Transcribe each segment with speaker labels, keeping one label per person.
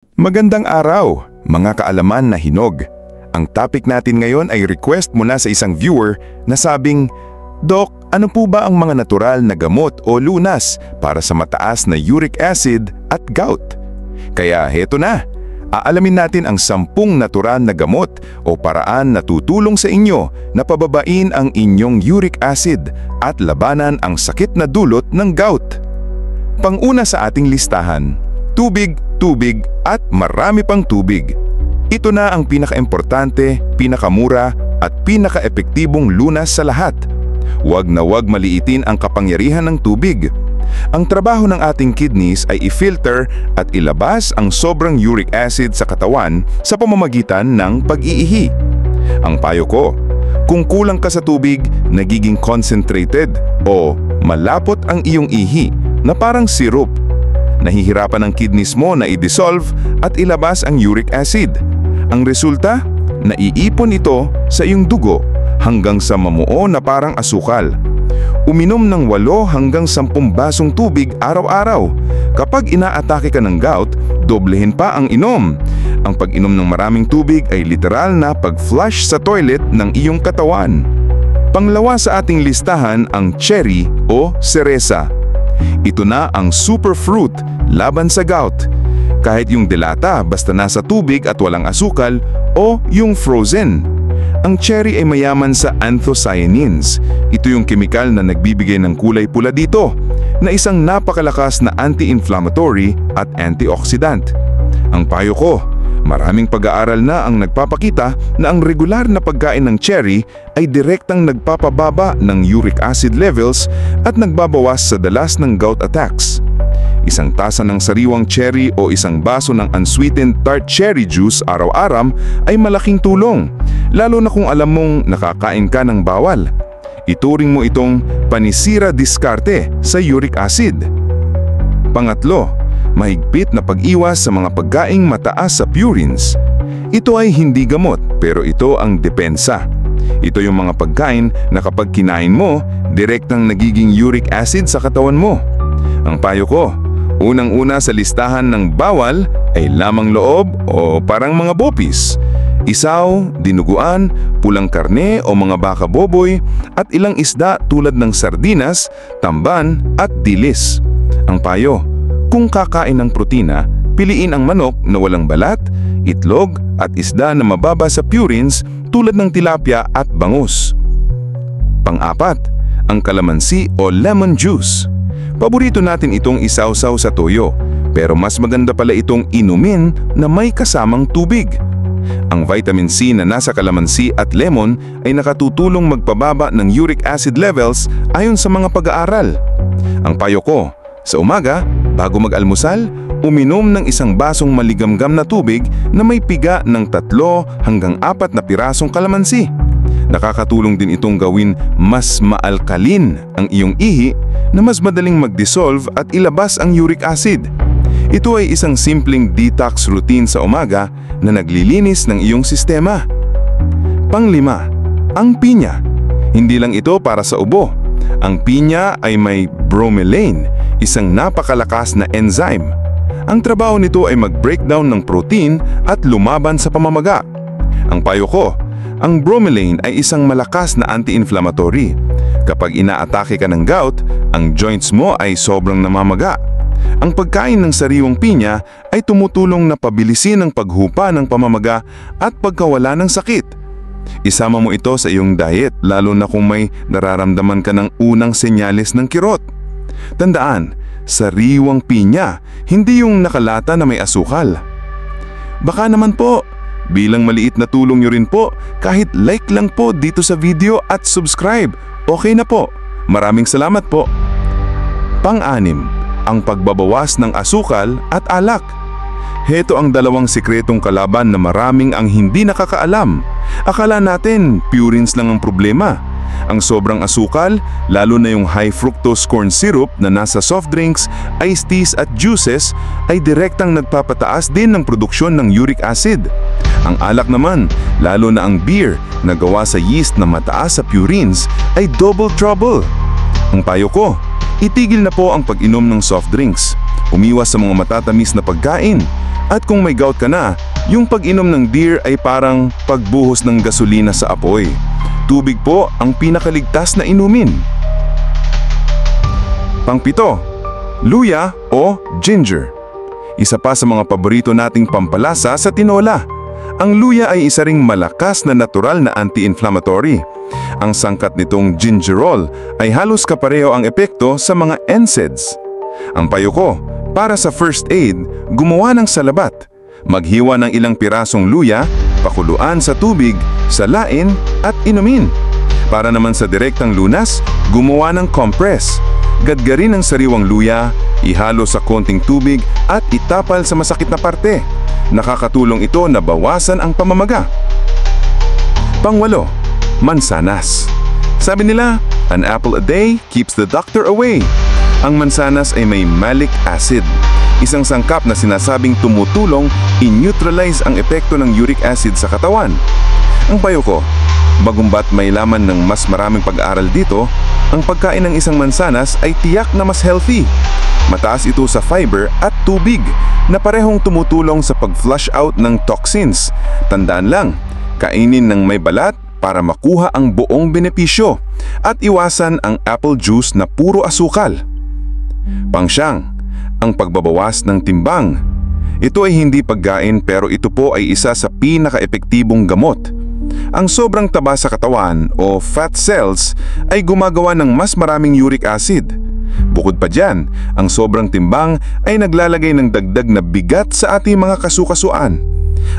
Speaker 1: Magandang araw, mga kaalaman na hinog. Ang topic natin ngayon ay request mula sa isang viewer na sabing, "Doc, ano po ba ang mga natural na gamot o lunas para sa mataas na uric acid at gout?" Kaya heto na, aalamin natin ang 10 natural na gamot o paraan na tutulong sa inyo na pababain ang inyong uric acid at labanan ang sakit na dulot ng gout. Panguna sa ating listahan, tubig, tubig at marami pang tubig. Ito na ang pinakaimportante, pinakamura at pinakaepektibong lunas sa lahat. Huwag na huwag maliitin ang kapangyarihan ng tubig. Ang trabaho ng ating kidneys ay i-filter at ilabas ang sobrang uric acid sa katawan sa pamamagitan ng pag-iihi. Ang payo ko, kung kulang ka sa tubig, nagiging concentrated o malapot ang iyong ihi na parang syrup. Nahihirapan ang kidneys mo na i-dissolve at ilabas ang uric acid. Ang resulta, naiipon ito sa iyong dugo hanggang sa mamuo na parang asukal. Uminom ng 8 hanggang 10 basong tubig araw-araw. Kapag inaatake ka ng gout, doblehin pa ang inom. Ang pag-inom ng maraming tubig ay literal na pag-flush sa toilet ng iyong katawan. Panglawa sa ating listahan ang cherry o cereza. Ito na ang superfruit laban sa gout. Kahit yung delata basta nasa tubig at walang asukal o yung frozen. Ang cherry ay mayaman sa anthocyanins. Ito yung kemikal na nagbibigay ng kulay pula dito, na isang napakalakas na anti-inflammatory at antioxidant. Ang payo ko, maraming pag-aaral na ang nagpapakita na ang regular na pagkain ng cherry ay direktang nagpapababa ng uric acid levels at nagbabawas sa dalas ng gout attacks. Isang tasa ng sariwang cherry o isang baso ng unsweetened tart cherry juice araw-araw ay malaking tulong, lalo na kung alam mong nakakain ka ng bawal. Ituring mo itong panisira diskarte sa uric acid. Pangatlo, mahigpit na pag-iwas sa mga pagkaing mataas sa purines. Ito ay hindi gamot, pero ito ang depensa. Ito yung mga pagkain na kapag kinain mo, direktang nagiging uric acid sa katawan mo. Ang payo ko, unang-una sa listahan ng bawal ay lamang loob o parang mga bopis, isaw, dinuguan, pulang karne o mga baka boboy at ilang isda tulad ng sardinas, tamban at dilis. Ang payo, kung kakain ng protina, piliin ang manok na walang balat, itlog at isda na mababa sa purines tulad ng tilapia at bangus. Pang-apat, ang kalamansi o lemon juice. Paborito natin itong isawsaw sa toyo, pero mas maganda pala itong inumin na may kasamang tubig. Ang vitamin C na nasa kalamansi at lemon ay nakatutulong magpababa ng uric acid levels ayon sa mga pag-aaral. Ang payo ko, sa umaga, bago mag-almusal, uminom ng isang basong maligamgam na tubig na may piga ng 3 hanggang 4 na pirasong kalamansi. Nakakatulong din itong gawin mas maalkalin ang iyong ihi na mas madaling mag-dissolve at ilabas ang uric acid. Ito ay isang simpleng detox routine sa umaga na naglilinis ng iyong sistema. Panglima, ang pinya. Hindi lang ito para sa ubo. Ang pinya ay may bromelain, isang napakalakas na enzyme. Ang trabaho nito ay mag-breakdown ng protein at lumaban sa pamamaga. Ang payo ko, ang bromelain ay isang malakas na anti-inflammatory. Kapag inaatake ka ng gout, ang joints mo ay sobrang namamaga. Ang pagkain ng sariwang pinya ay tumutulong na pabilisin ang paghupa ng pamamaga at pagkawala ng sakit. Isama mo ito sa iyong diet, lalo na kung may nararamdaman ka ng unang senyales ng kirot. Tandaan, sariwang pinya, hindi yung nakalata na may asukal. Baka naman po, bilang maliit na tulong nyo rin po, kahit like lang po dito sa video at subscribe, okay na po. Maraming salamat po. Pang-anim, ang pagbabawas ng asukal at alak. Heto ang 2 sikretong kalaban na maraming ang hindi nakakaalam. Akala natin purines lang ang problema. Ang sobrang asukal, lalo na yung high fructose corn syrup na nasa soft drinks, iced teas at juices, ay direktang nagpapataas din ng produksyon ng uric acid. Ang alak naman, lalo na ang beer na gawa sa yeast na mataas sa purines, ay double trouble. Ang payo ko, itigil na po ang pag-inom ng soft drinks. Umiwas sa mga matatamis na pagkain.
Speaker 2: At kung may gout ka na, yung pag-inom ng beer ay parang pagbuhos ng gasolina sa apoy. Tubig po ang pinakaligtas na inumin. Pangpito, luya o ginger. Isa pa sa mga paborito nating pampalasa sa tinola. Ang luya ay isa ring malakas na natural na anti-inflammatory. Ang sangkat nitong gingerol ay halos kapareho ang epekto sa mga NSAIDs. Ang payo ko, para sa first aid, gumawa ng salabat. Maghiwa ng ilang pirasong luya, pakuluan sa tubig, salain at inumin. Para naman sa direktang lunas, gumawa ng compress. Gadgarin ang sariwang luya, ihalo sa konting tubig at itapal sa masakit na parte. Nakakatulong ito na bawasan ang pamamaga. Pangwalo, mansanas. Sabi nila, an apple a day keeps the doctor away. Ang mansanas ay may malic acid, isang sangkap na sinasabing tumutulong i-neutralize ang epekto ng uric acid sa katawan. Ang payo ko, bagumba't may laman ng mas maraming pag-aaral dito, ang pagkain ng isang mansanas ay tiyak na mas healthy. Mataas ito sa fiber at tubig na parehong tumutulong sa pag-flush out ng toxins. Tandaan lang, kainin ng may balat para makuha ang buong benepisyo at iwasan ang apple juice na puro asukal. Pangsyang, ang pagbabawas ng timbang. Ito ay hindi pagkain pero ito po ay isa sa pinaka-epektibong gamot. Ang sobrang taba sa katawan o fat cells ay gumagawa ng mas maraming uric acid. Bukod pa dyan, ang sobrang timbang ay naglalagay ng dagdag na bigat sa ating mga kasukasuan.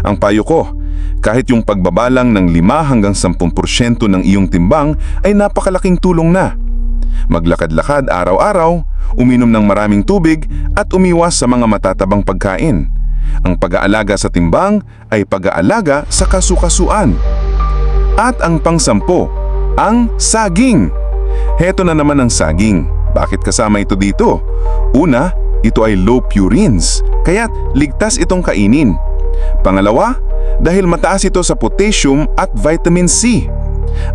Speaker 2: Ang payo ko, kahit yung pagbabalang ng 5 hanggang 10% ng iyong timbang ay napakalaking tulong na. Maglakad-lakad araw-araw, uminom ng maraming tubig at umiwas sa mga matatabang pagkain. Ang pag-aalaga sa timbang ay pag-aalaga sa kasukasuan. At ang pang-10, ang saging. Heto na naman ang saging. Bakit kasama ito dito? Una, ito ay low purines, kaya't ligtas itong kainin. Pangalawa, dahil mataas ito sa potassium at vitamin C.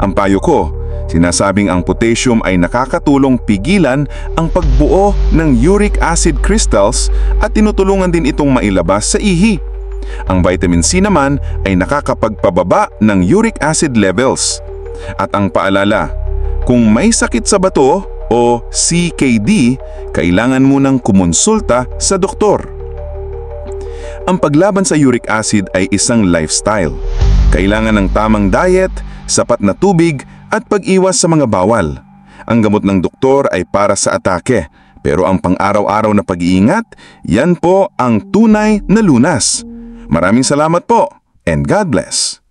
Speaker 2: Ang payo ko, sinasabing ang potassium ay nakakatulong pigilan ang pagbuo ng uric acid crystals at tinutulungan din itong mailabas sa ihi. Ang vitamin C naman ay nakakapagpababa ng uric acid levels. At ang paalala, kung may sakit sa bato o CKD, kailangan munang kumonsulta sa doktor. Ang paglaban sa uric acid ay isang lifestyle. Kailangan ng tamang diet, sapat na tubig at pag-iwas sa mga bawal. Ang gamot ng doktor ay para sa atake, pero ang pang-araw-araw na pag-iingat, yan po ang tunay na lunas. Maraming salamat po and God bless.